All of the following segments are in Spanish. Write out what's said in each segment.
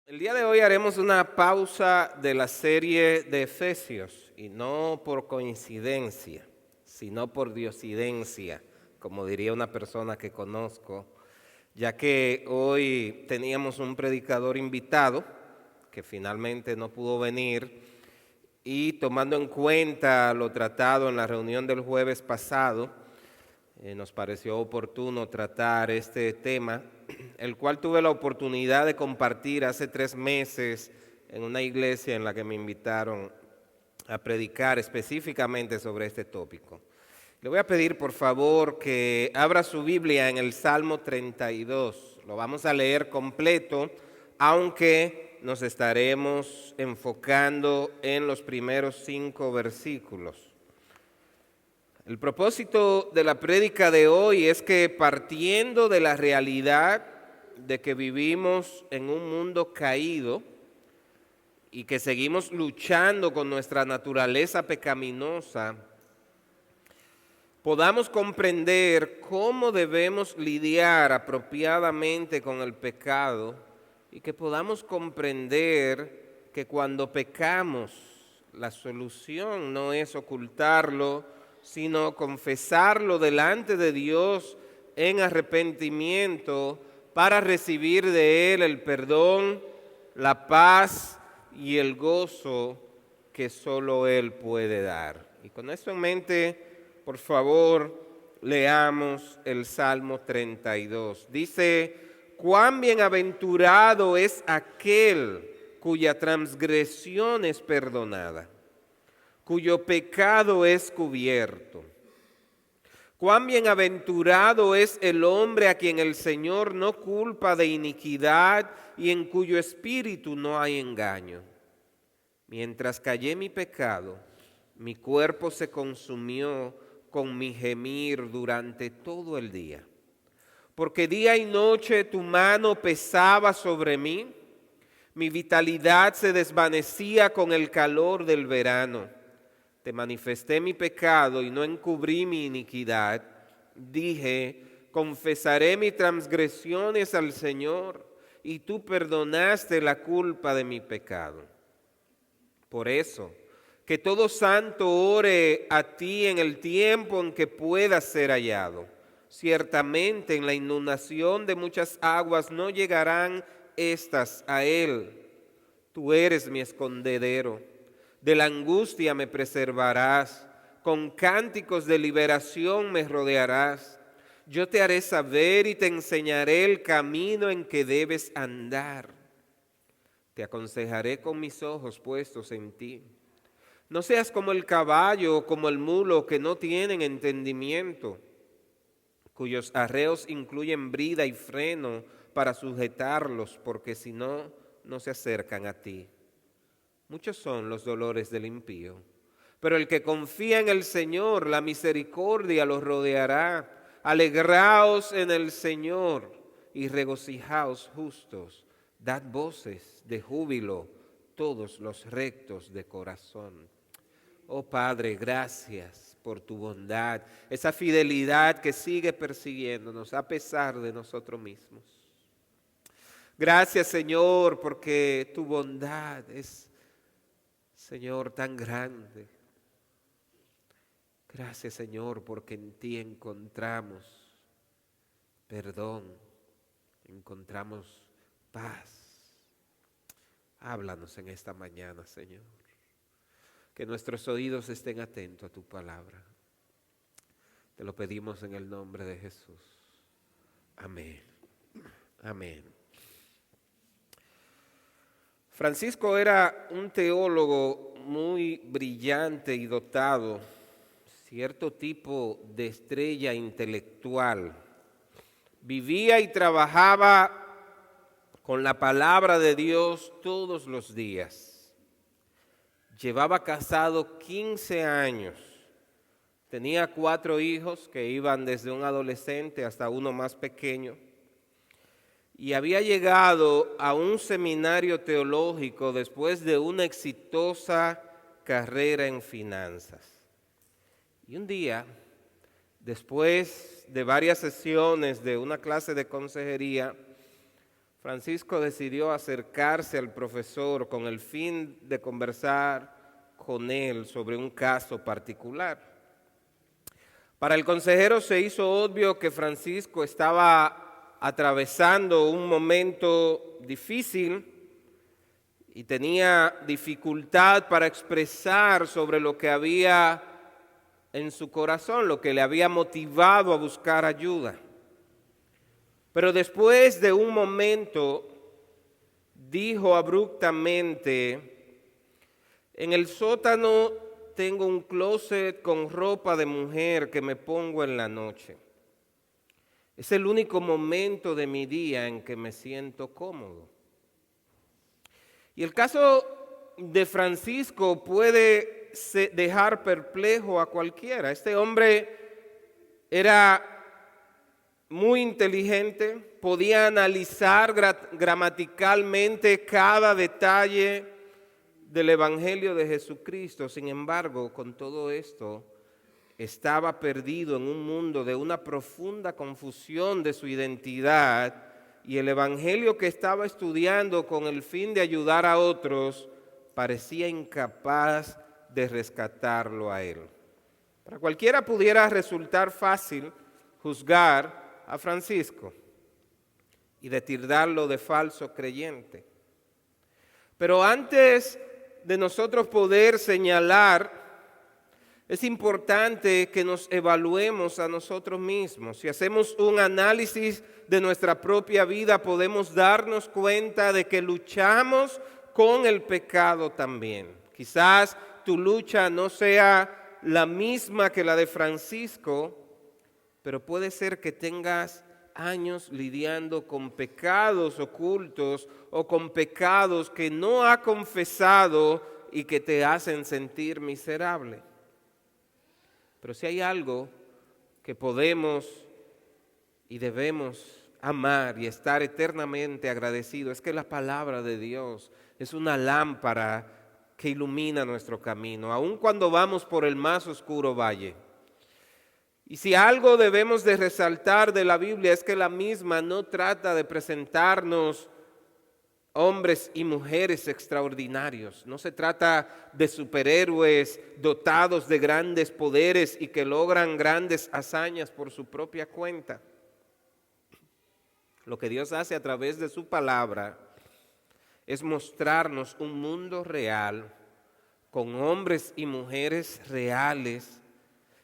El día de hoy haremos una pausa de la serie de Efesios, y no por coincidencia, sino por diosidencia, como diría una persona que conozco, ya que hoy teníamos un predicador invitado que finalmente no pudo venir, y tomando en cuenta lo tratado en la reunión del jueves pasado, nos pareció oportuno tratar este tema, el cual tuve la oportunidad de compartir hace 3 meses en una iglesia en la que me invitaron a predicar específicamente sobre este tópico. Le voy a pedir por favor que abra su Biblia en el Salmo 32. Lo vamos a leer completo, aunque nos estaremos enfocando en los primeros 5 versículos. El propósito de la prédica de hoy es que, partiendo de la realidad de que vivimos en un mundo caído y que seguimos luchando con nuestra naturaleza pecaminosa, podamos comprender cómo debemos lidiar apropiadamente con el pecado, y que podamos comprender que cuando pecamos, la solución no es ocultarlo, sino confesarlo delante de Dios en arrepentimiento para recibir de Él el perdón, la paz y el gozo que solo Él puede dar. Y con eso en mente, por favor, leamos el Salmo 32. Dice: cuán bienaventurado es aquel cuya transgresión es perdonada, cuyo pecado es cubierto. Cuán bienaventurado es el hombre a quien el Señor no culpa de iniquidad y en cuyo espíritu no hay engaño. Mientras callé mi pecado, mi cuerpo se consumió con mi gemir durante todo el día. Porque día y noche tu mano pesaba sobre mí, mi vitalidad se desvanecía con el calor del verano. Te manifesté mi pecado y no encubrí mi iniquidad. Dije: confesaré mis transgresiones al Señor, y tú perdonaste la culpa de mi pecado. Por eso, que todo santo ore a ti en el tiempo en que pueda ser hallado. Ciertamente en la inundación de muchas aguas no llegarán estas a él. Tú eres mi escondedero. De la angustia me preservarás, con cánticos de liberación me rodearás. Yo te haré saber y te enseñaré el camino en que debes andar. Te aconsejaré con mis ojos puestos en ti. No seas como el caballo o como el mulo que no tienen entendimiento, cuyos arreos incluyen brida y freno para sujetarlos, porque si no, no se acercan a ti. Muchos son los dolores del impío, pero el que confía en el Señor, la misericordia los rodeará. Alegraos en el Señor y regocijaos justos. Dad voces de júbilo todos los rectos de corazón. Oh Padre, gracias por tu bondad, esa fidelidad que sigue persiguiéndonos a pesar de nosotros mismos. Gracias, Señor, porque tu bondad es, Señor, tan grande. Gracias, Señor, porque en ti encontramos perdón, encontramos paz. Háblanos en esta mañana, Señor. Que nuestros oídos estén atentos a tu palabra. Te lo pedimos en el nombre de Jesús. Amén. Amén. Francisco era un teólogo muy brillante y dotado, cierto tipo de estrella intelectual. Vivía y trabajaba con la palabra de Dios todos los días. Llevaba casado 15 años. Tenía 4 hijos que iban desde un adolescente hasta uno más pequeño. Y había llegado a un seminario teológico después de una exitosa carrera en finanzas. Y un día, después de varias sesiones de una clase de consejería, Francisco decidió acercarse al profesor con el fin de conversar con él sobre un caso particular. Para el consejero se hizo obvio que Francisco estaba atravesando un momento difícil y tenía dificultad para expresar sobre lo que había en su corazón, lo que le había motivado a buscar ayuda. Pero después de un momento dijo abruptamente: en el sótano tengo un closet con ropa de mujer que me pongo en la noche. Es el único momento de mi día en que me siento cómodo. Y el caso de Francisco puede dejar perplejo a cualquiera. Este hombre era muy inteligente, podía analizar gramaticalmente cada detalle del Evangelio de Jesucristo. Sin embargo, con todo esto, estaba perdido en un mundo de una profunda confusión de su identidad, y el Evangelio que estaba estudiando con el fin de ayudar a otros parecía incapaz de rescatarlo a él. Para cualquiera pudiera resultar fácil juzgar a Francisco y de tildarlo de falso creyente. Pero antes de nosotros poder señalar, es importante que nos evaluemos a nosotros mismos. Si hacemos un análisis de nuestra propia vida, podemos darnos cuenta de que luchamos con el pecado también. Quizás tu lucha no sea la misma que la de Francisco, pero puede ser que tengas años lidiando con pecados ocultos o con pecados que no has confesado y que te hacen sentir miserable. Pero si hay algo que podemos y debemos amar y estar eternamente agradecidos, es que la palabra de Dios es una lámpara que ilumina nuestro camino, aun cuando vamos por el más oscuro valle. Y si algo debemos de resaltar de la Biblia es que la misma no trata de presentarnos hombres y mujeres extraordinarios. No se trata de superhéroes dotados de grandes poderes y que logran grandes hazañas por su propia cuenta. Lo que Dios hace a través de su palabra es mostrarnos un mundo real con hombres y mujeres reales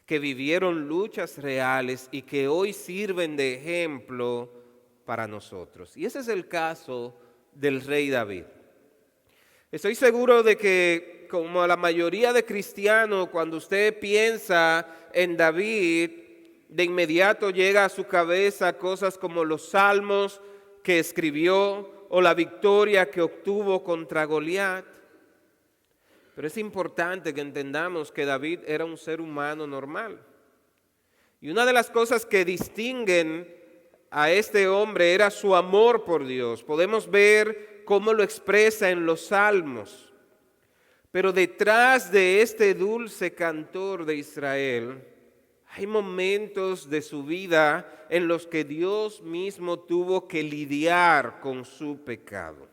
que vivieron luchas reales y que hoy sirven de ejemplo para nosotros. Y ese es el caso del rey David. Estoy seguro de que, como la mayoría de cristianos, cuando usted piensa en David, de inmediato llega a su cabeza cosas como los salmos que escribió o la victoria que obtuvo contra Goliat. Pero es importante que entendamos que David era un ser humano normal. Y una de las cosas que distinguen a este hombre era su amor por Dios. Podemos ver cómo lo expresa en los salmos. Pero detrás de este dulce cantor de Israel, hay momentos de su vida en los que Dios mismo tuvo que lidiar con su pecado.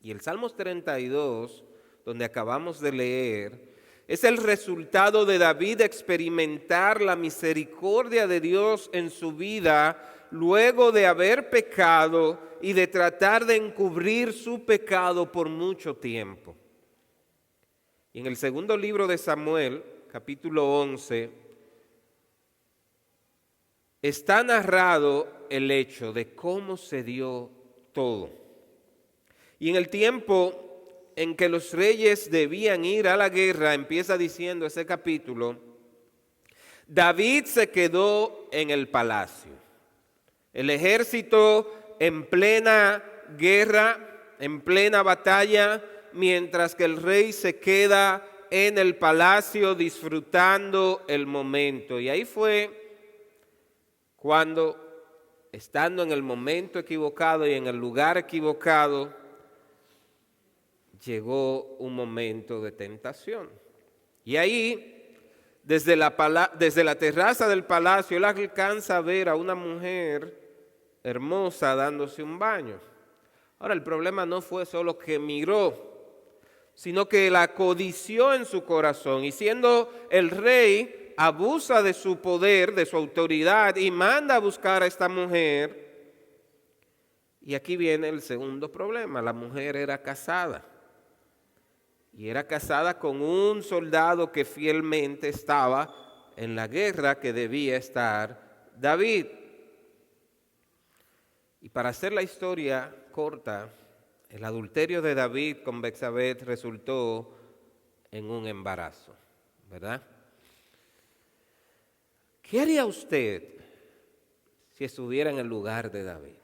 Y el Salmos 32, donde acabamos de leer, es el resultado de David experimentar la misericordia de Dios en su vida luego de haber pecado y de tratar de encubrir su pecado por mucho tiempo. Y en el segundo libro de Samuel, capítulo 11, está narrado el hecho de cómo se dio todo. Y en el tiempo en que los reyes debían ir a la guerra, empieza diciendo ese capítulo, David se quedó en el palacio. El ejército en plena guerra, en plena batalla, mientras que el rey se queda en el palacio disfrutando el momento. Y ahí fue cuando, estando en el momento equivocado y en el lugar equivocado, llegó un momento de tentación. Y ahí, desde la terraza del palacio, él alcanza a ver a una mujer hermosa dándose un baño. Ahora, el problema no fue solo que miró, sino que la codició en su corazón, y siendo el rey, abusa de su poder, de su autoridad, y manda a buscar a esta mujer. Y aquí viene el segundo problema: la mujer era casada, y era casada con un soldado que fielmente estaba en la guerra que debía estar David. Y para hacer la historia corta, el adulterio de David con Betsabé resultó en un embarazo, ¿verdad? ¿Qué haría usted si estuviera en el lugar de David?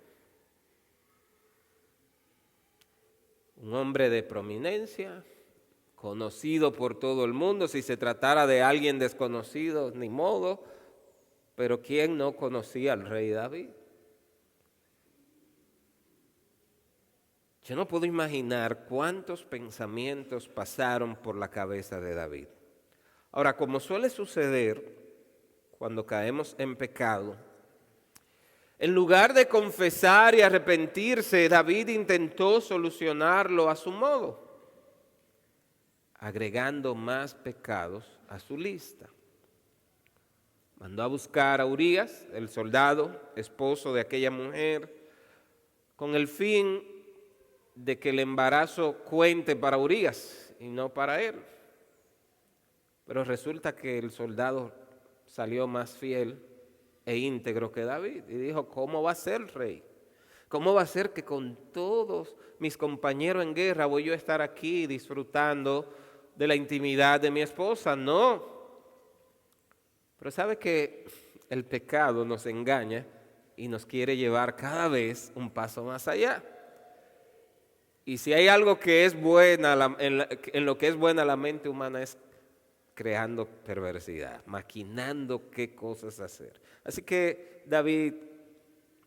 Un hombre de prominencia, conocido por todo el mundo. Si se tratara de alguien desconocido, ni modo, pero ¿quién no conocía al rey David? Yo no puedo imaginar cuántos pensamientos pasaron por la cabeza de David. Ahora, como suele suceder cuando caemos en pecado, en lugar de confesar y arrepentirse, David intentó solucionarlo a su modo, agregando más pecados a su lista. Mandó a buscar a Urías, el soldado, esposo de aquella mujer, con el fin de que el embarazo cuente para Urías y no para él. Pero resulta que el soldado salió más fiel e íntegro que David y dijo: ¿cómo va a ser, rey? ¿Cómo va a ser que con todos mis compañeros en guerra voy yo a estar aquí disfrutando de la intimidad de mi esposa? No. Pero sabe que el pecado nos engaña y nos quiere llevar cada vez un paso más allá. Y si hay algo que es buena, en lo que es buena la mente humana, es creando perversidad, maquinando qué cosas hacer. Así que David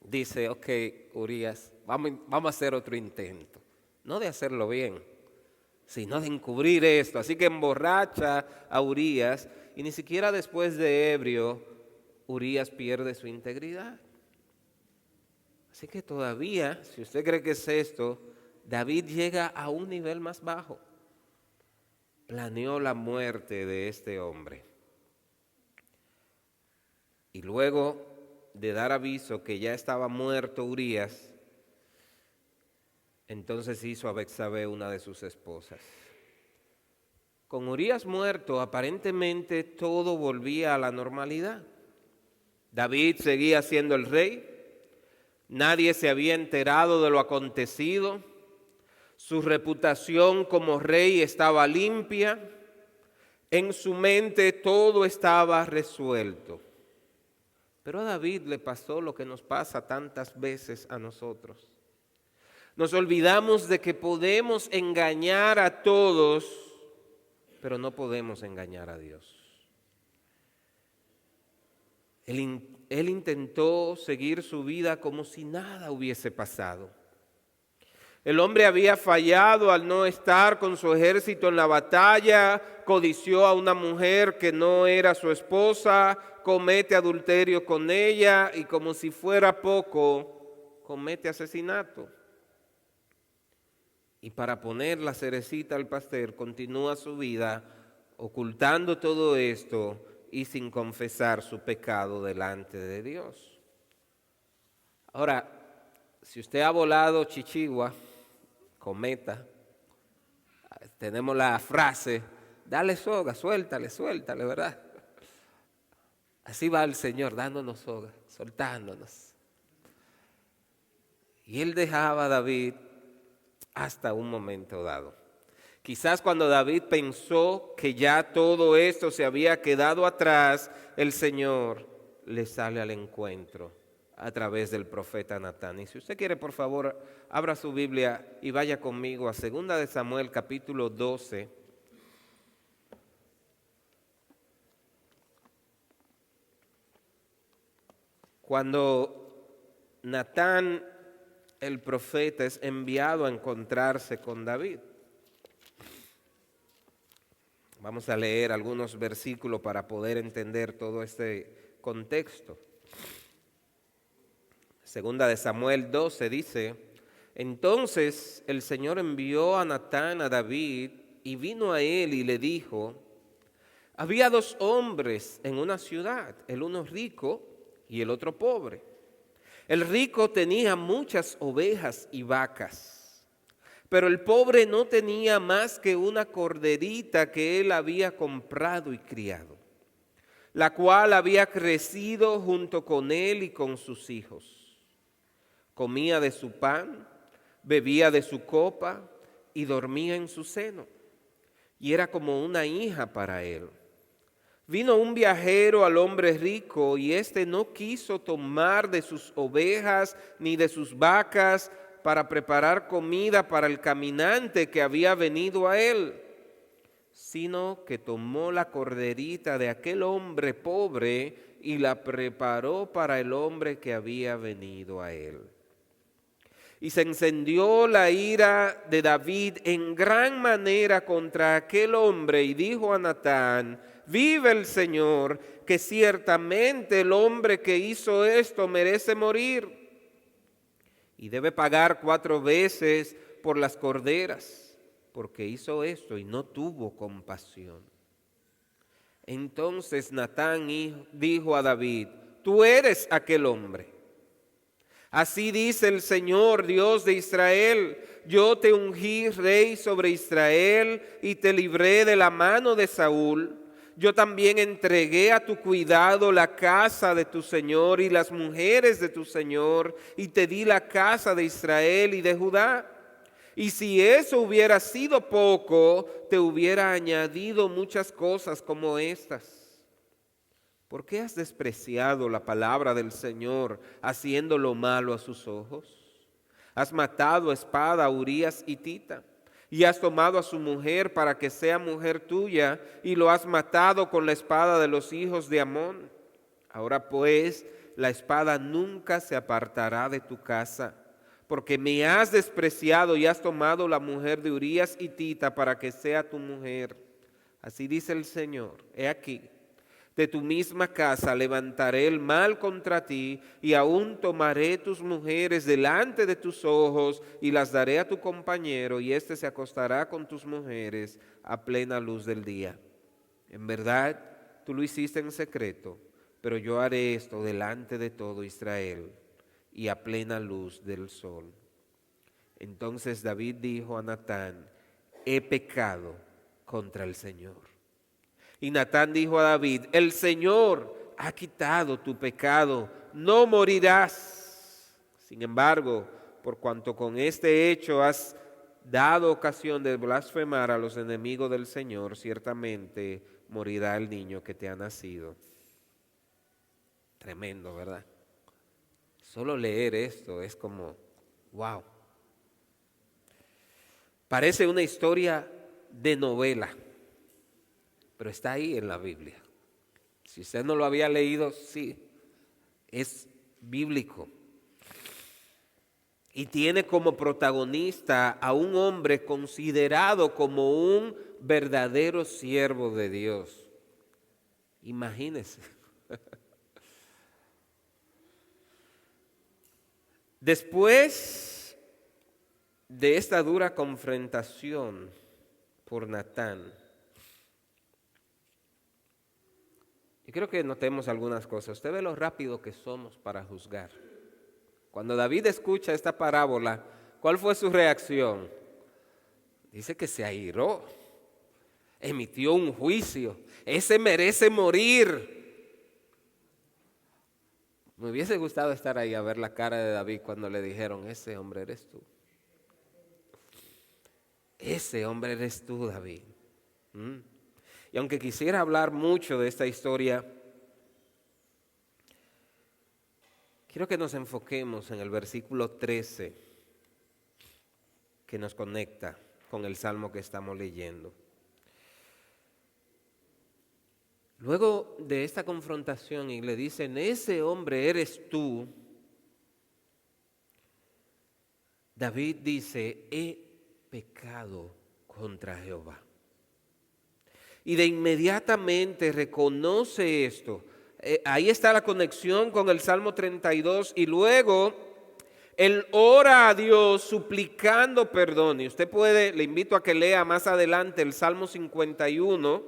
dice: ok, Urías, vamos a hacer otro intento. No de hacerlo bien, sino de encubrir esto. Así que emborracha a Urías, y ni siquiera después de ebrio, Urías pierde su integridad. Así que todavía, si usted cree que es esto, David llega a un nivel más bajo. Planeó la muerte de este hombre. Y luego de dar aviso que ya estaba muerto Urías, entonces hizo a Betsabé una de sus esposas. Con Urías muerto, aparentemente todo volvía a la normalidad. David seguía siendo el rey. Nadie se había enterado de lo acontecido. Su reputación como rey estaba limpia. En su mente todo estaba resuelto. Pero a David le pasó lo que nos pasa tantas veces a nosotros. Nos olvidamos de que podemos engañar a todos, pero no podemos engañar a Dios. Él intentó seguir su vida como si nada hubiese pasado. El hombre había fallado al no estar con su ejército en la batalla, codició a una mujer que no era su esposa, comete adulterio con ella y, como si fuera poco, comete asesinato. Y para poner la cerecita al pastel, continúa su vida ocultando todo esto y sin confesar su pecado delante de Dios. Ahora, si usted ha volado chichigua, cometa, tenemos la frase: dale soga, suéltale, ¿verdad? Así va el Señor, dándonos soga, soltándonos. Y Él dejaba a David hasta un momento dado. Quizás cuando David pensó que ya todo esto se había quedado atrás, el Señor le sale al encuentro a través del profeta Natán. Y si usted quiere, por favor, abra su Biblia y vaya conmigo a 2 de Samuel, capítulo 12. Cuando Natán, el profeta, es enviado a encontrarse con David. Vamos a leer algunos versículos para poder entender todo este contexto. 2 de Samuel 12 dice: Entonces el Señor envió a Natán a David y vino a él y le dijo: había dos hombres en una ciudad, el uno rico y el otro pobre. El rico tenía muchas ovejas y vacas, pero el pobre no tenía más que una corderita que él había comprado y criado, la cual había crecido junto con él y con sus hijos. Comía de su pan, bebía de su copa y dormía en su seno, y era como una hija para él. Vino un viajero al hombre rico, y éste no quiso tomar de sus ovejas ni de sus vacas para preparar comida para el caminante que había venido a él, sino que tomó la corderita de aquel hombre pobre y la preparó para el hombre que había venido a él. Y se encendió la ira de David en gran manera contra aquel hombre, y dijo a Natán: vive el Señor, que ciertamente el hombre que hizo esto merece morir, y debe pagar 4 veces por las corderas, porque hizo esto y no tuvo compasión. Entonces Natán dijo a David: tú eres aquel hombre. Así dice el Señor, Dios de Israel: yo te ungí rey sobre Israel y te libré de la mano de Saúl. Yo también entregué a tu cuidado la casa de tu Señor y las mujeres de tu Señor, y te di la casa de Israel y de Judá. Y si eso hubiera sido poco, te hubiera añadido muchas cosas como estas. ¿Por qué has despreciado la palabra del Señor, haciendo lo malo a sus ojos? Has matado a espada a Urías hitita, y has tomado a su mujer para que sea mujer tuya, y lo has matado con la espada de los hijos de Amón. Ahora pues, la espada nunca se apartará de tu casa, porque me has despreciado y has tomado la mujer de Urías hitita para que sea tu mujer. Así dice el Señor: he aquí, de tu misma casa levantaré el mal contra ti, y aún tomaré tus mujeres delante de tus ojos y las daré a tu compañero, y éste se acostará con tus mujeres a plena luz del día. En verdad, tú lo hiciste en secreto, pero yo haré esto delante de todo Israel y a plena luz del sol. Entonces David dijo a Natán: he pecado contra el Señor. Y Natán dijo a David: el Señor ha quitado tu pecado, no morirás. Sin embargo, por cuanto con este hecho has dado ocasión de blasfemar a los enemigos del Señor, ciertamente morirá el niño que te ha nacido. Tremendo, ¿verdad? Solo leer esto es como, wow. Parece una historia de novela, pero está ahí en la Biblia. Si usted no lo había leído, sí, es bíblico. Y tiene como protagonista a un hombre considerado como un verdadero siervo de Dios. Imagínese. Después de esta dura confrontación por Natán, y creo que notemos algunas cosas. Usted ve lo rápido que somos para juzgar. Cuando David escucha esta parábola, ¿cuál fue su reacción? Dice que se airó, emitió un juicio. Ese merece morir. Me hubiese gustado estar ahí a ver la cara de David cuando le dijeron: ese hombre eres tú. Ese hombre eres tú, David. Y aunque quisiera hablar mucho de esta historia, quiero que nos enfoquemos en el versículo 13 que nos conecta con el salmo que estamos leyendo. Luego de esta confrontación, y le dicen: ese hombre eres tú, David dice: he pecado contra Jehová. Y de inmediatamente reconoce esto. Ahí está la conexión con el Salmo 32, y luego Él ora a Dios suplicando perdón. Y usted puede, le invito a que lea más adelante el Salmo 51,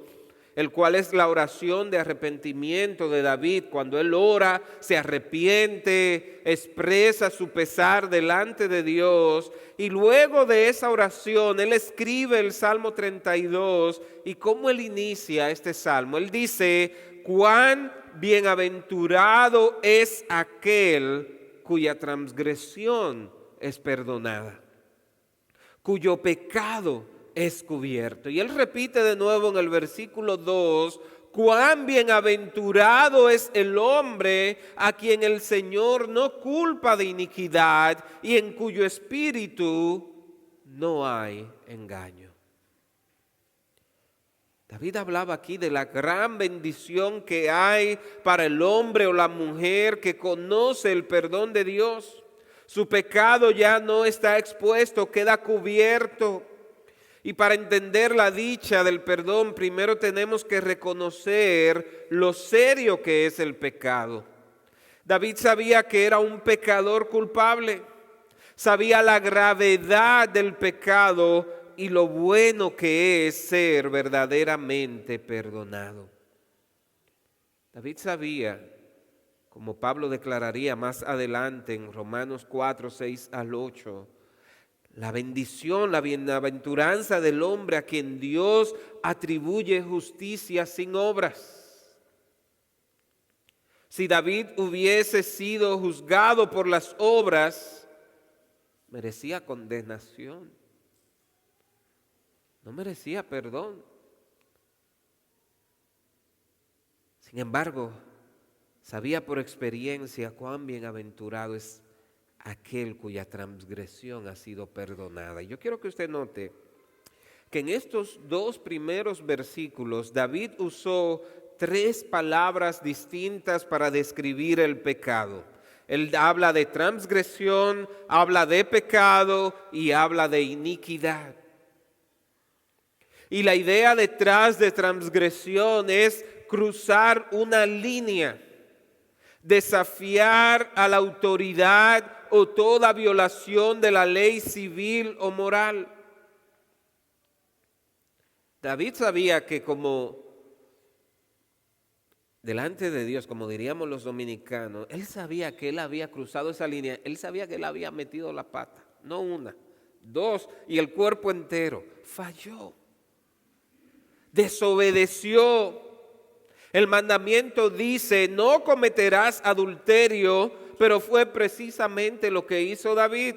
el cual es la oración de arrepentimiento de David. Cuando él ora, se arrepiente, expresa su pesar delante de Dios. Y luego de esa oración, él escribe el Salmo 32. ¿Y cómo él inicia este salmo? Él dice: cuán bienaventurado es aquel cuya transgresión es perdonada, cuyo pecado es cubierto. Y él repite de nuevo en el versículo 2, cuán bienaventurado es el hombre a quien el Señor no culpa de iniquidad y en cuyo espíritu no hay engaño. David hablaba aquí de la gran bendición que hay para el hombre o la mujer que conoce el perdón de Dios. Su pecado ya no está expuesto, queda cubierto. Y para entender la dicha del perdón, primero tenemos que reconocer lo serio que es el pecado. David sabía que era un pecador culpable, sabía la gravedad del pecado y lo bueno que es ser verdaderamente perdonado. David sabía, como Pablo declararía más adelante en Romanos 4, 6 al 8, la bendición, la bienaventuranza del hombre a quien Dios atribuye justicia sin obras. Si David hubiese sido juzgado por las obras, merecía condenación. No merecía perdón. Sin embargo, sabía por experiencia cuán bienaventurado es aquel cuya transgresión ha sido perdonada. Y yo quiero que usted note que en estos dos primeros versículos David usó tres palabras distintas para describir el pecado. Él habla de transgresión, habla de pecado y habla de iniquidad. Y la idea detrás de transgresión es cruzar una línea, desafiar a la autoridad o toda violación de la ley civil o moral. David sabía que como delante de Dios, como diríamos los dominicanos, él sabía que él había cruzado esa línea, él sabía que él había metido la pata, no una, dos y el cuerpo entero. Falló. Desobedeció. El mandamiento dice: no cometerás adulterio, pero fue precisamente lo que hizo David.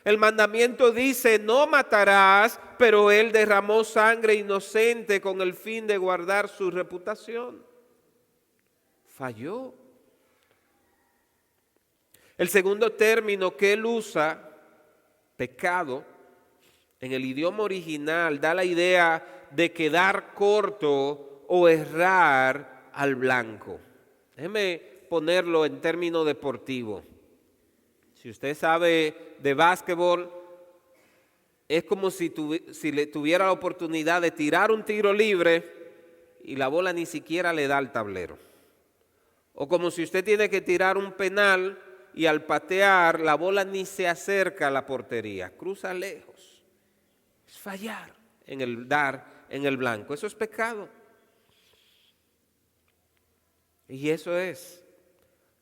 El mandamiento dice: no matarás, pero él derramó sangre inocente con el fin de guardar su reputación. Falló. El segundo término que él usa, pecado, en el idioma original da la idea de quedar corto o errar al blanco. Déjeme ponerlo en términos deportivos. Si usted sabe de básquetbol, es como si le tuviera la oportunidad de tirar un tiro libre y la bola ni siquiera le da al tablero. O como si usted tiene que tirar un penal y al patear la bola ni se acerca a la portería, cruza lejos. Es fallar en el dar en el blanco. Eso es pecado. Y eso es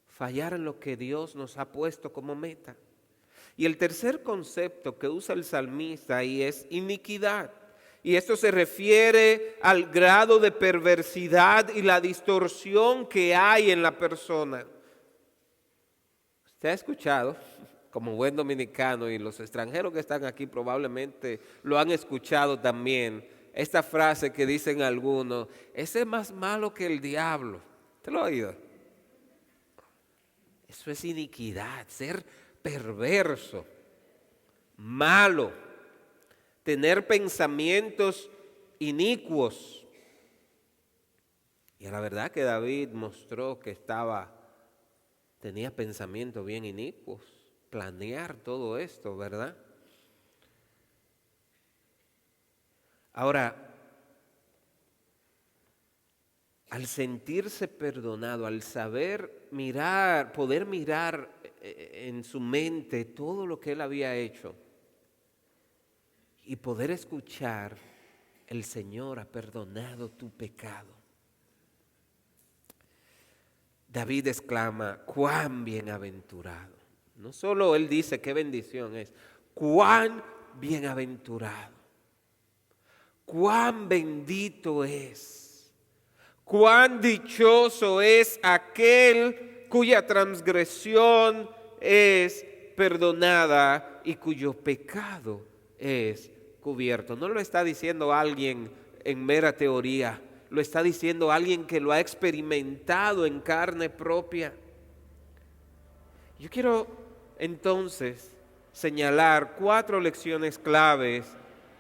fallar en lo que Dios nos ha puesto como meta. Y el tercer concepto que usa el salmista ahí es iniquidad. Y esto se refiere al grado de perversidad y la distorsión que hay en la persona. Usted ha escuchado, como buen dominicano, y los extranjeros que están aquí probablemente lo han escuchado también, esta frase que dicen algunos: ese es más malo que el diablo. ¿Usted lo ha oído? Eso es iniquidad, ser perverso, malo, tener pensamientos inicuos. Y la verdad que David mostró que tenía pensamientos bien inicuos, planear todo esto, ¿verdad? Ahora, al sentirse perdonado, al saber mirar, poder mirar en su mente todo lo que él había hecho y poder escuchar, el Señor ha perdonado tu pecado. David exclama, cuán bienaventurado. No solo él dice qué bendición es, cuán bienaventurado, cuán bendito es, cuán dichoso es aquel cuya transgresión es perdonada y cuyo pecado es cubierto. No lo está diciendo alguien en mera teoría, lo está diciendo alguien que lo ha experimentado en carne propia. Yo quiero entonces señalar 4 lecciones claves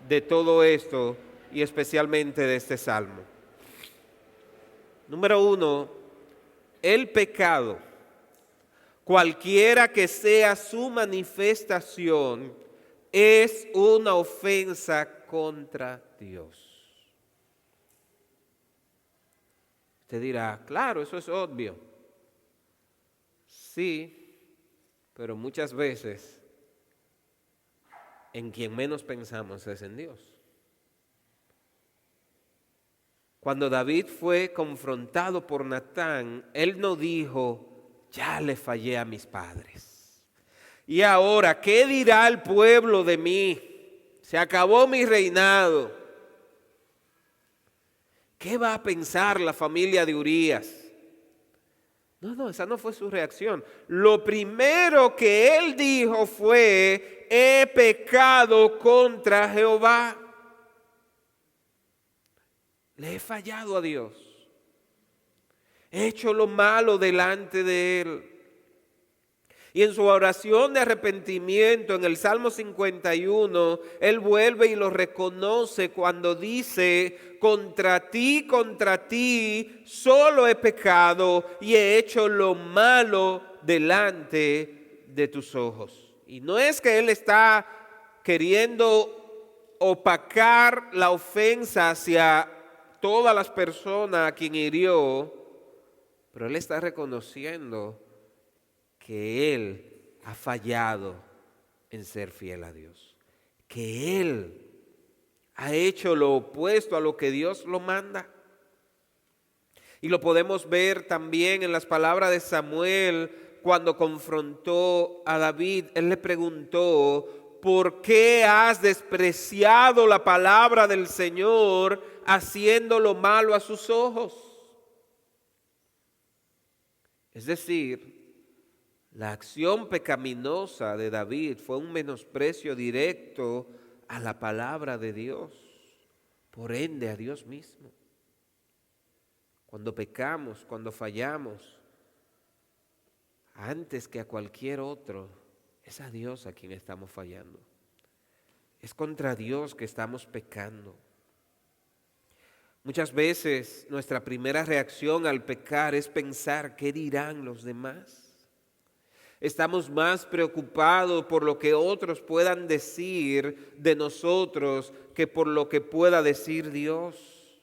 de todo esto y especialmente de este salmo. Número 1, el pecado, cualquiera que sea su manifestación, es una ofensa contra Dios. Usted dirá, claro, eso es obvio. Sí, pero muchas veces en quien menos pensamos es en Dios. Cuando David fue confrontado por Natán, él no dijo, ya le fallé a mis padres. Y ahora, ¿qué dirá el pueblo de mí? Se acabó mi reinado. ¿Qué va a pensar la familia de Urías? No, esa no fue su reacción. Lo primero que él dijo fue, he pecado contra Jehová. Le he fallado a Dios. He hecho lo malo delante de Él. Y en su oración de arrepentimiento, en el Salmo 51, Él vuelve y lo reconoce cuando dice, contra ti, solo he pecado y he hecho lo malo delante de tus ojos. Y no es que Él está queriendo opacar la ofensa hacia todas las personas a quien hirió, pero Él está reconociendo que Él ha fallado en ser fiel a Dios, que Él ha hecho lo opuesto a lo que Dios lo manda. Y lo podemos ver también en las palabras de Samuel cuando confrontó a David. Él le preguntó, ¿por qué has despreciado la palabra del Señor haciendo lo malo a sus ojos? Es decir, la acción pecaminosa de David fue un menosprecio directo a la palabra de Dios, por ende a Dios mismo. Cuando pecamos, cuando fallamos, antes que a cualquier otro, es a Dios a quien estamos fallando. Es contra Dios que estamos pecando. Muchas veces nuestra primera reacción al pecar es pensar, ¿qué dirán los demás? Estamos más preocupados por lo que otros puedan decir de nosotros que por lo que pueda decir Dios.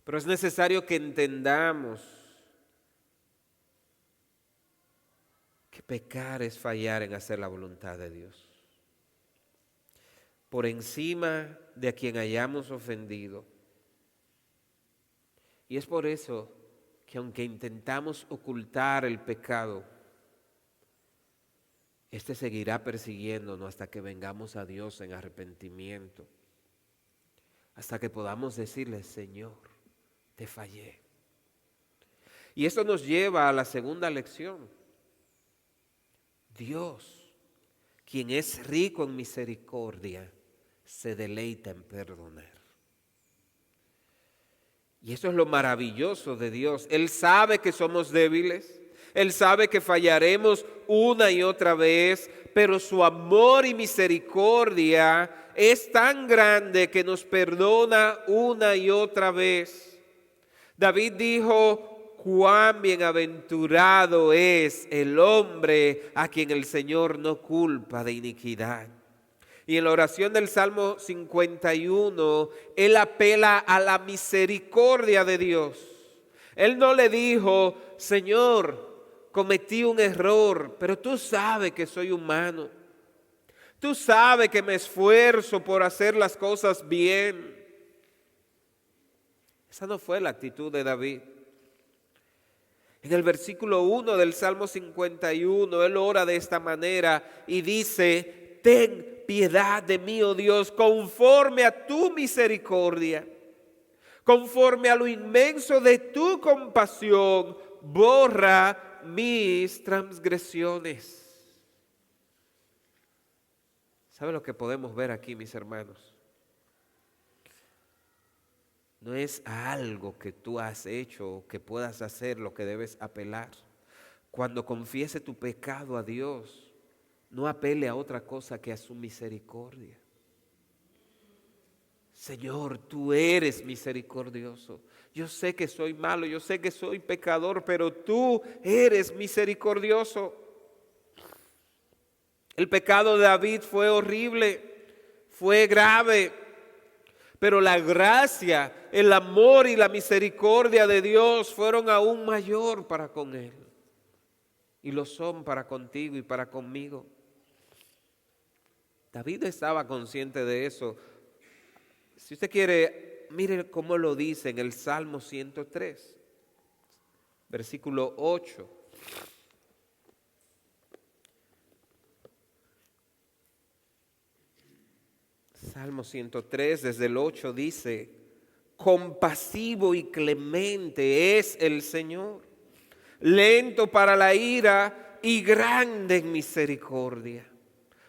Pero es necesario que entendamos que pecar es fallar en hacer la voluntad de Dios. Por encima de a quien hayamos ofendido. Y es por eso que aunque intentamos ocultar el pecado, este seguirá persiguiéndonos hasta que vengamos a Dios en arrepentimiento. Hasta que podamos decirle, Señor, te fallé. Y esto nos lleva a la segunda lección. Dios, quien es rico en misericordia, se deleita en perdonar. Y eso es lo maravilloso de Dios. Él sabe que somos débiles. Él sabe que fallaremos una y otra vez, pero su amor y misericordia es tan grande que nos perdona una y otra vez. David dijo, cuán bienaventurado es el hombre a quien el Señor no culpa de iniquidad. Y en la oración del Salmo 51, él apela a la misericordia de Dios. Él no le dijo, Señor, cometí un error, pero tú sabes que soy humano. Tú sabes que me esfuerzo por hacer las cosas bien. Esa no fue la actitud de David. En el versículo 1 del Salmo 51, él ora de esta manera y dice, ten piedad de mí, oh Dios, conforme a tu misericordia, conforme a lo inmenso de tu compasión, borra mis transgresiones. ¿Sabe lo que podemos ver aquí, mis hermanos? No es a algo que tú has hecho o que puedas hacer lo que debes apelar. Cuando confiese tu pecado a Dios, no apele a otra cosa que a su misericordia. Señor, tú eres misericordioso. Yo sé que soy malo, yo sé que soy pecador, pero tú eres misericordioso. El pecado de David fue horrible, fue grave, pero la gracia, el amor y la misericordia de Dios fueron aún mayor para con él. Y lo son para contigo y para conmigo. David estaba consciente de eso. Si usted quiere, mire cómo lo dice en el Salmo 103, versículo 8. Salmo 103, desde el 8 dice, compasivo y clemente es el Señor, lento para la ira y grande en misericordia.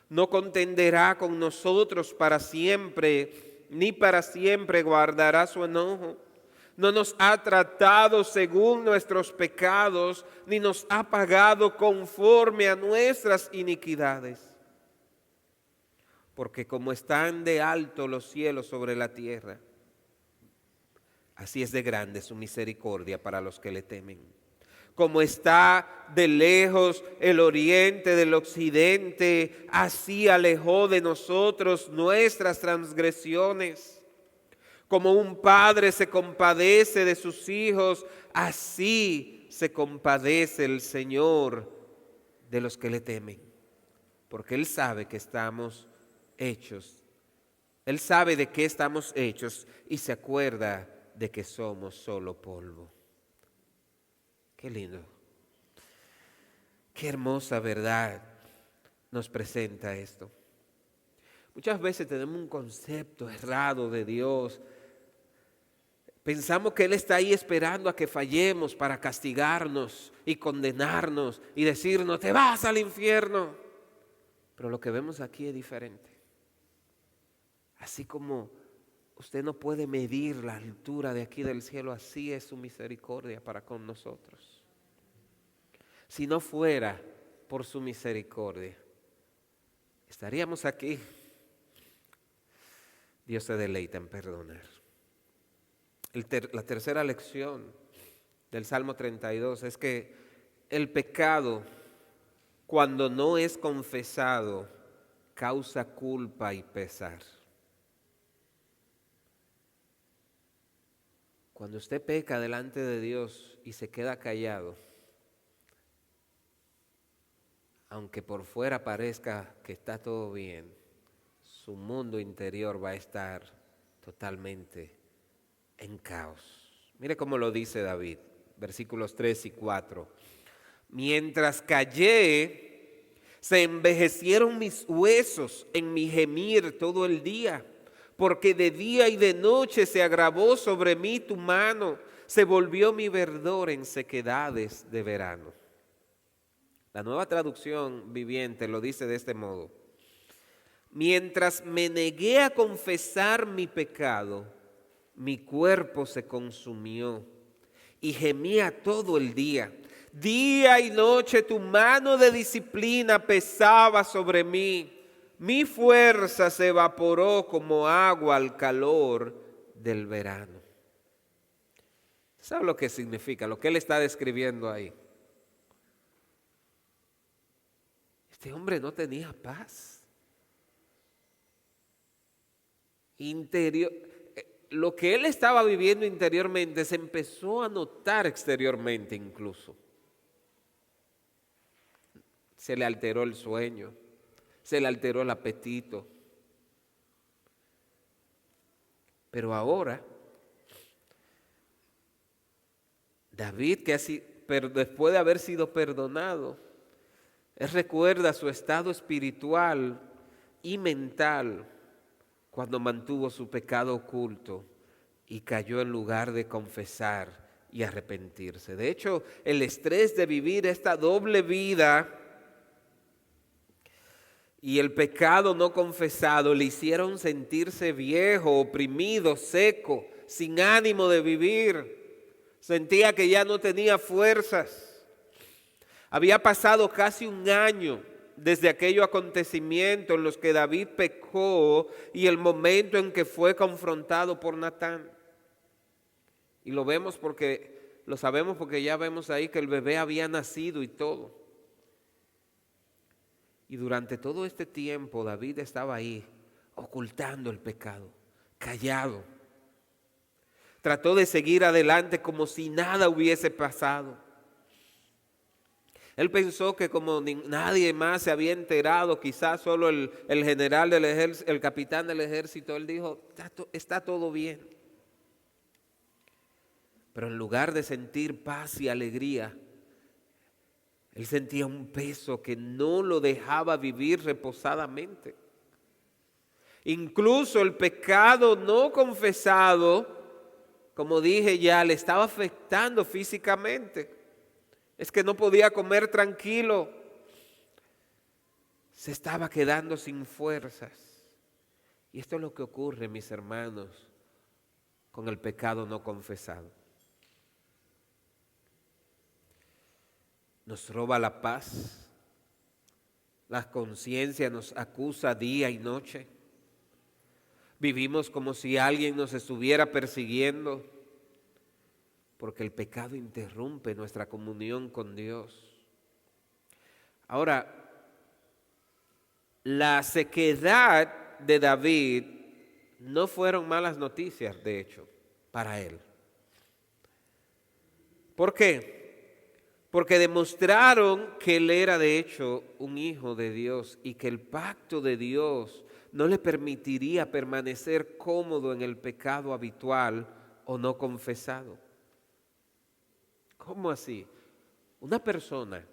No contenderá con nosotros para siempre, ni para siempre guardará su enojo. No nos ha tratado según nuestros pecados, ni nos ha pagado conforme a nuestras iniquidades. Porque como están de alto los cielos sobre la tierra, así es de grande su misericordia para los que le temen. Como está de lejos el oriente del occidente, así alejó de nosotros nuestras transgresiones. Como un padre se compadece de sus hijos, así se compadece el Señor de los que le temen. Porque Él sabe que estamos hechos. Él sabe de qué estamos hechos y se acuerda de que somos solo polvo. Qué lindo. Qué hermosa verdad nos presenta esto. Muchas veces tenemos un concepto errado de Dios. Pensamos que Él está ahí esperando a que fallemos para castigarnos y condenarnos y decirnos, te vas al infierno. Pero lo que vemos aquí es diferente. Así como usted no puede medir la altura de aquí del cielo, así es su misericordia para con nosotros. Si no fuera por su misericordia, estaríamos aquí. Dios se deleita en perdonar. La tercera lección del Salmo 32 es que el pecado, cuando no es confesado, causa culpa y pesar. Cuando usted peca delante de Dios y se queda callado, aunque por fuera parezca que está todo bien, su mundo interior va a estar totalmente en caos. Mire cómo lo dice David, versículos 3 y 4. Mientras callé, se envejecieron mis huesos en mi gemir todo el día, porque de día y de noche se agravó sobre mí tu mano, se volvió mi verdor en sequedades de verano. La Nueva Traducción Viviente lo dice de este modo. Mientras me negué a confesar mi pecado, mi cuerpo se consumió y gemía todo el día. Día y noche tu mano de disciplina pesaba sobre mí. Mi fuerza se evaporó como agua al calor del verano. ¿Sabe lo que significa? Lo que él está describiendo ahí. Este hombre no tenía paz. interior, lo que él estaba viviendo interiormente se empezó a notar exteriormente incluso. Se le alteró el sueño, se le alteró el apetito. Pero ahora, David, después de haber sido perdonado, él recuerda su estado espiritual y mental cuando mantuvo su pecado oculto y cayó en lugar de confesar y arrepentirse. De hecho, el estrés de vivir esta doble vida y el pecado no confesado le hicieron sentirse viejo, oprimido, seco, sin ánimo de vivir. Sentía que ya no tenía fuerzas. Había pasado casi un año desde aquellos acontecimientos en los que David pecó y el momento en que fue confrontado por Natán. Y lo sabemos porque ya vemos ahí que el bebé había nacido y todo. Y durante todo este tiempo David estaba ahí, ocultando el pecado, callado. Trató de seguir adelante como si nada hubiese pasado. Él pensó que como nadie más se había enterado, quizás solo el general del ejército, el capitán del ejército, él dijo, está todo bien. Pero en lugar de sentir paz y alegría, él sentía un peso que no lo dejaba vivir reposadamente. Incluso el pecado no confesado, como dije ya, le estaba afectando físicamente. Es que no podía comer tranquilo. Se estaba quedando sin fuerzas. Y esto es lo que ocurre, mis hermanos, con el pecado no confesado. Nos roba la paz. La conciencia nos acusa día y noche. Vivimos como si alguien nos estuviera persiguiendo, porque el pecado interrumpe nuestra comunión con Dios. Ahora, la sequedad de David no fueron malas noticias, de hecho, para él. ¿Por qué? Porque demostraron que él era de hecho un hijo de Dios y que el pacto de Dios no le permitiría permanecer cómodo en el pecado habitual o no confesado. ¿Cómo así? Una persona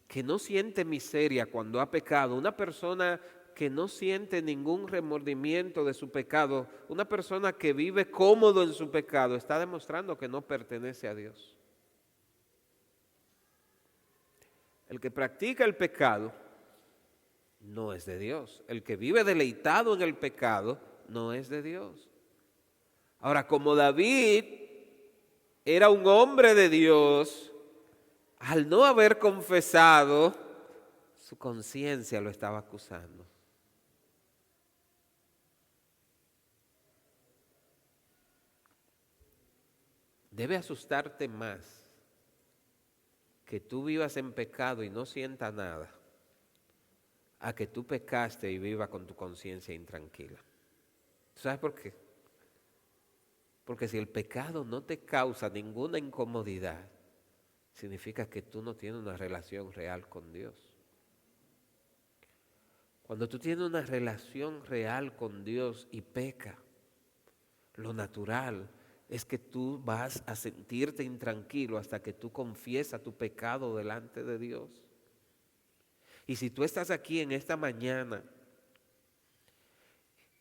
que no siente miseria cuando ha pecado, una persona que no siente ningún remordimiento de su pecado, una persona que vive cómodo en su pecado, está demostrando que no pertenece a Dios. El que practica el pecado no es de Dios. El que vive deleitado en el pecado no es de Dios. Ahora, como David era un hombre de Dios, al no haber confesado, su conciencia lo estaba acusando. Debe asustarte más que tú vivas en pecado y no sientas nada, a que tú pecaste y vivas con tu conciencia intranquila. ¿Sabes por qué? Porque si el pecado no te causa ninguna incomodidad, significa que tú no tienes una relación real con Dios. Cuando tú tienes una relación real con Dios y peca, lo natural es que tú vas a sentirte intranquilo hasta que tú confiesas tu pecado delante de Dios. Y si tú estás aquí en esta mañana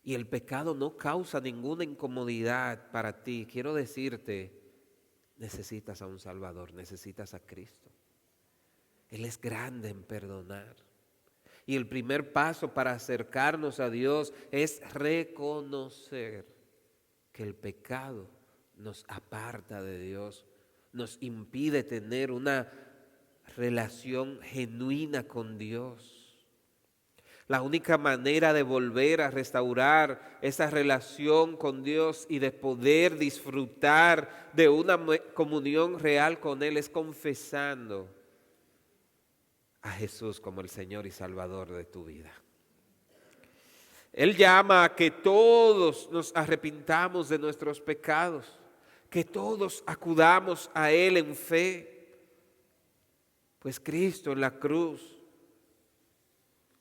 y el pecado no causa ninguna incomodidad para ti, quiero decirte, necesitas a un Salvador, necesitas a Cristo. Él es grande en perdonar. Y el primer paso para acercarnos a Dios es reconocer que el pecado nos aparta de Dios, nos impide tener una relación genuina con Dios. La única manera de volver a restaurar esa relación con Dios y de poder disfrutar de una comunión real con Él es confesando a Jesús como el Señor y Salvador de tu vida. Él llama a que todos nos arrepintamos de nuestros pecados, que todos acudamos a Él en fe, pues Cristo en la cruz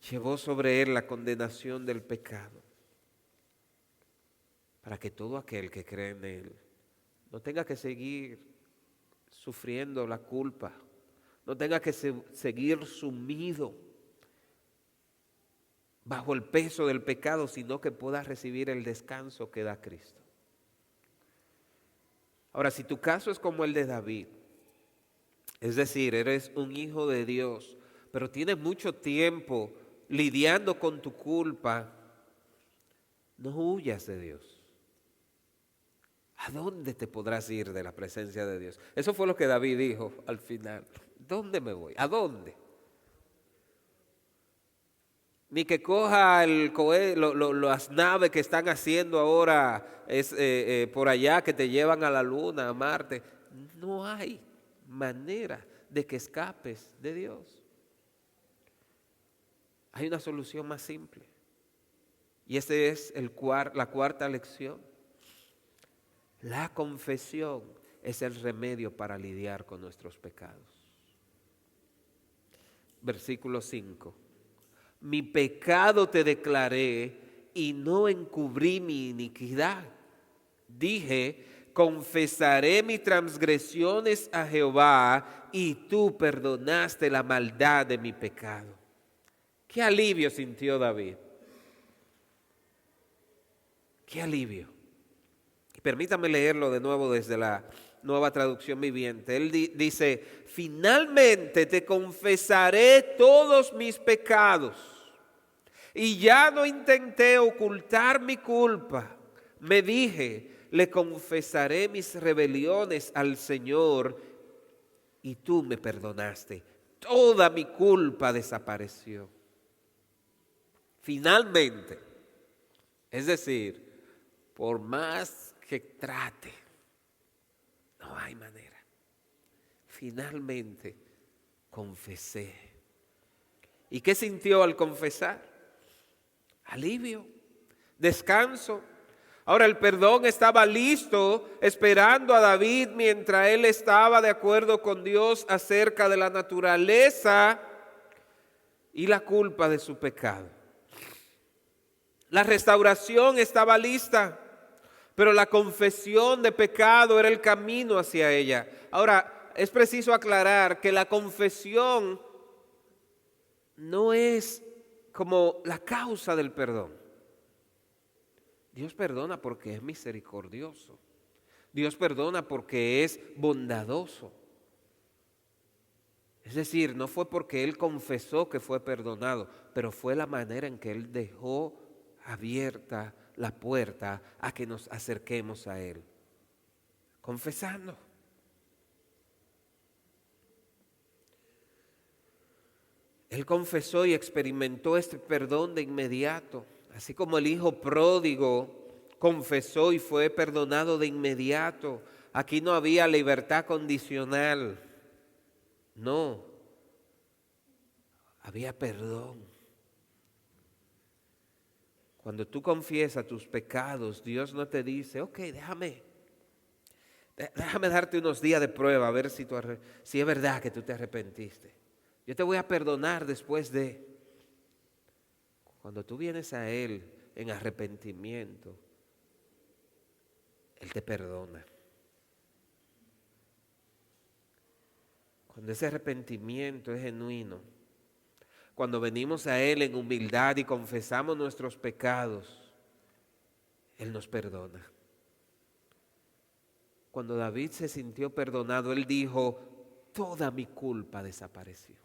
llevó sobre Él la condenación del pecado, para que todo aquel que cree en Él no tenga que seguir sufriendo la culpa, no tenga que seguir sumido bajo el peso del pecado, sino que pueda recibir el descanso que da Cristo. Ahora, si tu caso es como el de David, es decir, eres un hijo de Dios, pero tienes mucho tiempo lidiando con tu culpa, no huyas de Dios. ¿A dónde te podrás ir de la presencia de Dios? Eso fue lo que David dijo al final. ¿Dónde me voy? ¿A dónde? Ni que coja las naves que están haciendo ahora por allá, que te llevan a la luna, a Marte. No hay manera de que escapes de Dios. Hay una solución más simple. Y esa es la cuarta lección. La confesión es el remedio para lidiar con nuestros pecados. Versículo 5. Mi pecado te declaré y no encubrí mi iniquidad. Dije, confesaré mis transgresiones a Jehová y tú perdonaste la maldad de mi pecado. Qué alivio sintió David. Qué alivio. Y permítame leerlo de nuevo desde la Nueva Traducción Viviente. Él dice, finalmente te confesaré todos mis pecados y ya no intenté ocultar mi culpa. Me dije, le confesaré mis rebeliones al Señor y tú me perdonaste. Toda mi culpa desapareció. Finalmente, es decir, por más que trate, no hay manera. Finalmente confesé. ¿Y qué sintió al confesar? Alivio, descanso. Ahora el perdón estaba listo, esperando a David mientras él estaba de acuerdo con Dios acerca de la naturaleza y la culpa de su pecado. La restauración estaba lista, pero la confesión de pecado era el camino hacia ella. Ahora, es preciso aclarar que la confesión no es como la causa del perdón. Dios perdona porque es misericordioso. Dios perdona porque es bondadoso. Es decir, no fue porque Él confesó que fue perdonado, pero fue la manera en que Él dejó abierta la puerta a que nos acerquemos a Él. Confesando. Él confesó y experimentó este perdón de inmediato, así como el hijo pródigo confesó y fue perdonado de inmediato. Aquí no había libertad condicional, no, había perdón. Cuando tú confiesas tus pecados, Dios no te dice, ok, déjame darte unos días de prueba a ver si es verdad que tú te arrepentiste. Yo te voy a perdonar después de. Cuando tú vienes a Él en arrepentimiento, Él te perdona. Cuando ese arrepentimiento es genuino, cuando venimos a Él en humildad y confesamos nuestros pecados, Él nos perdona. Cuando David se sintió perdonado, él dijo, toda mi culpa desapareció.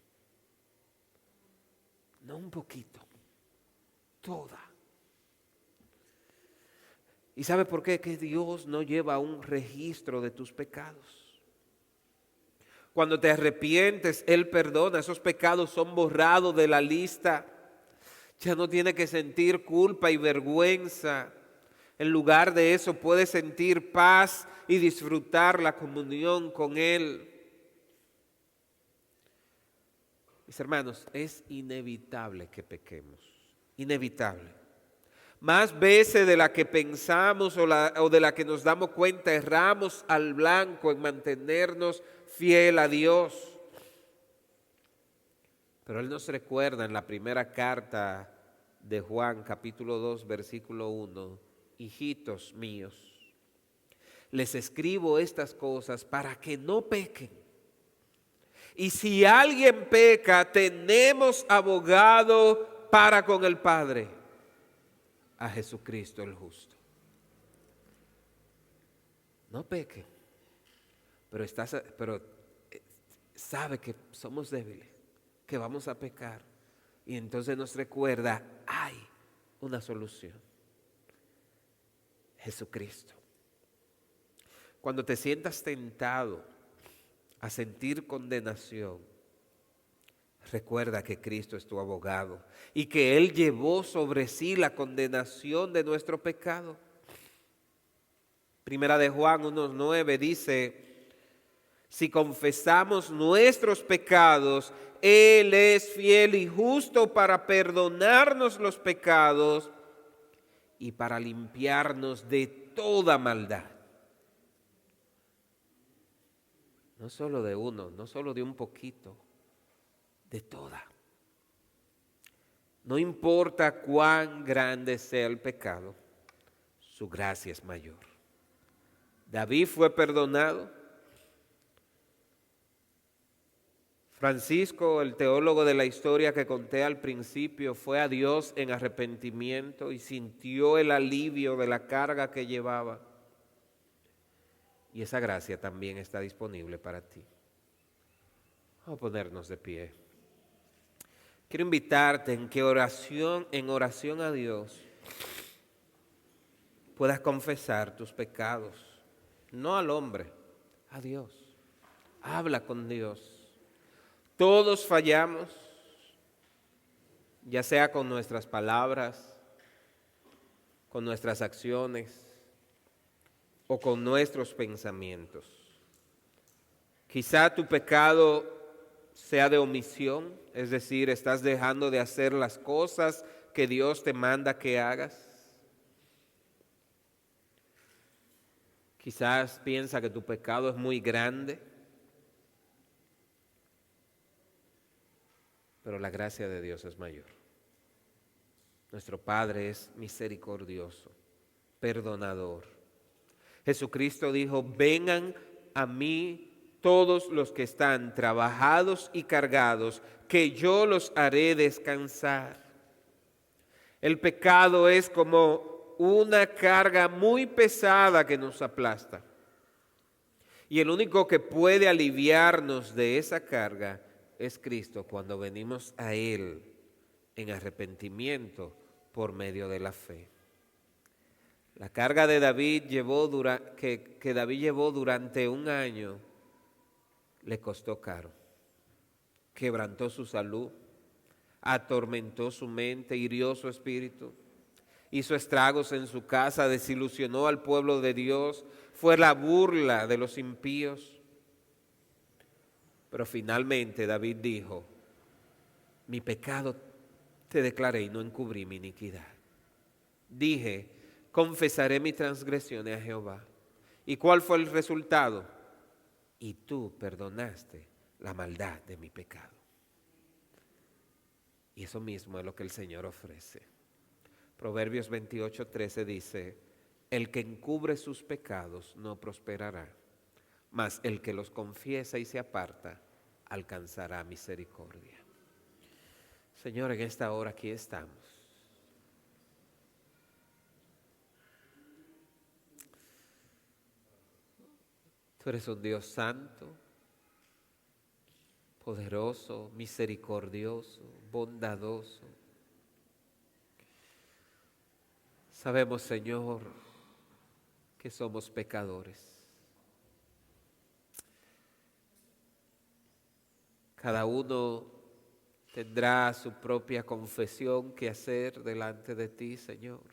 No un poquito, toda. ¿Y sabe por qué? Que Dios no lleva un registro de tus pecados. Cuando te arrepientes, Él perdona. Esos pecados son borrados de la lista. Ya no tiene que sentir culpa y vergüenza. En lugar de eso, puedes sentir paz y disfrutar la comunión con Él. Mis hermanos, es inevitable que pequemos. Inevitable. Más veces de la que pensamos o de la que nos damos cuenta, erramos al blanco en mantenernos fiel a Dios. Pero Él nos recuerda en la primera carta de Juan, capítulo 2, versículo 1, hijitos míos, les escribo estas cosas para que no pequen. Y si alguien peca, tenemos abogado para con el Padre, a Jesucristo el justo. No pequen, pero sabe que somos débiles, que vamos a pecar. Y entonces nos recuerda, hay una solución. Jesucristo. Cuando te sientas tentado a sentir condenación, recuerda que Cristo es tu abogado y que Él llevó sobre sí la condenación de nuestro pecado. Primera de Juan 1:9 dice, si confesamos nuestros pecados, Él es fiel y justo para perdonarnos los pecados y para limpiarnos de toda maldad. No solo de uno, no solo de un poquito, de toda. No importa cuán grande sea el pecado, su gracia es mayor. David fue perdonado. Francisco, el teólogo de la historia que conté al principio, fue a Dios en arrepentimiento y sintió el alivio de la carga que llevaba. Y esa gracia también está disponible para ti. Vamos a ponernos de pie. Quiero invitarte en oración a Dios, puedas confesar tus pecados, no al hombre, a Dios. Habla con Dios. Todos fallamos, ya sea con nuestras palabras, con nuestras acciones o con nuestros pensamientos. Quizá tu pecado sea de omisión, es decir, estás dejando de hacer las cosas que Dios te manda que hagas. Quizás piensa que tu pecado es muy grande, pero la gracia de Dios es mayor. Nuestro Padre es misericordioso, perdonador. Jesucristo dijo, vengan a mí todos los que están trabajados y cargados, que yo los haré descansar. El pecado es como una carga muy pesada que nos aplasta. Y el único que puede aliviarnos de esa carga es Cristo cuando venimos a Él en arrepentimiento por medio de la fe. La carga de David que David llevó durante un año le costó caro. Quebrantó su salud, atormentó su mente, hirió su espíritu, hizo estragos en su casa, desilusionó al pueblo de Dios, fue la burla de los impíos. Pero finalmente David dijo, mi pecado te declaré y no encubrí mi iniquidad. Dije, confesaré mis transgresiones a Jehová. ¿Y cuál fue el resultado? Y tú perdonaste la maldad de mi pecado. Y eso mismo es lo que el Señor ofrece. Proverbios 28:13 dice, el que encubre sus pecados no prosperará, mas el que los confiesa y se aparta alcanzará misericordia. Señor, en esta hora aquí estamos. Tú eres un Dios santo, poderoso, misericordioso, bondadoso. Sabemos, Señor, que somos pecadores. Cada uno tendrá su propia confesión que hacer delante de ti, Señor.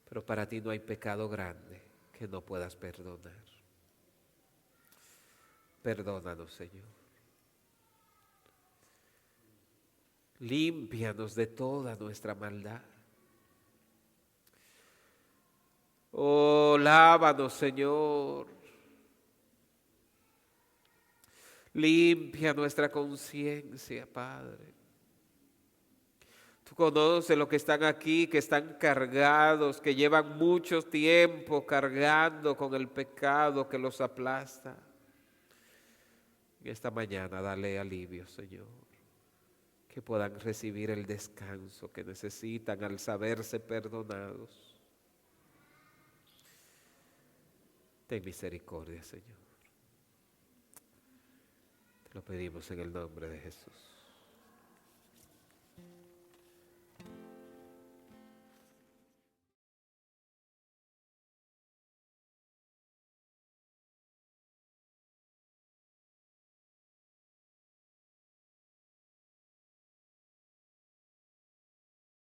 Pero para ti no hay pecado grande que no puedas perdonar. Perdónanos, Señor. Límpianos de toda nuestra maldad. Oh, lávanos, Señor. Limpia nuestra conciencia, Padre. Tú conoces los que están aquí, que están cargados, que llevan mucho tiempo cargando con el pecado que los aplasta. Y esta mañana dale alivio, Señor, que puedan recibir el descanso que necesitan al saberse perdonados. Ten misericordia, Señor. Te lo pedimos en el nombre de Jesús.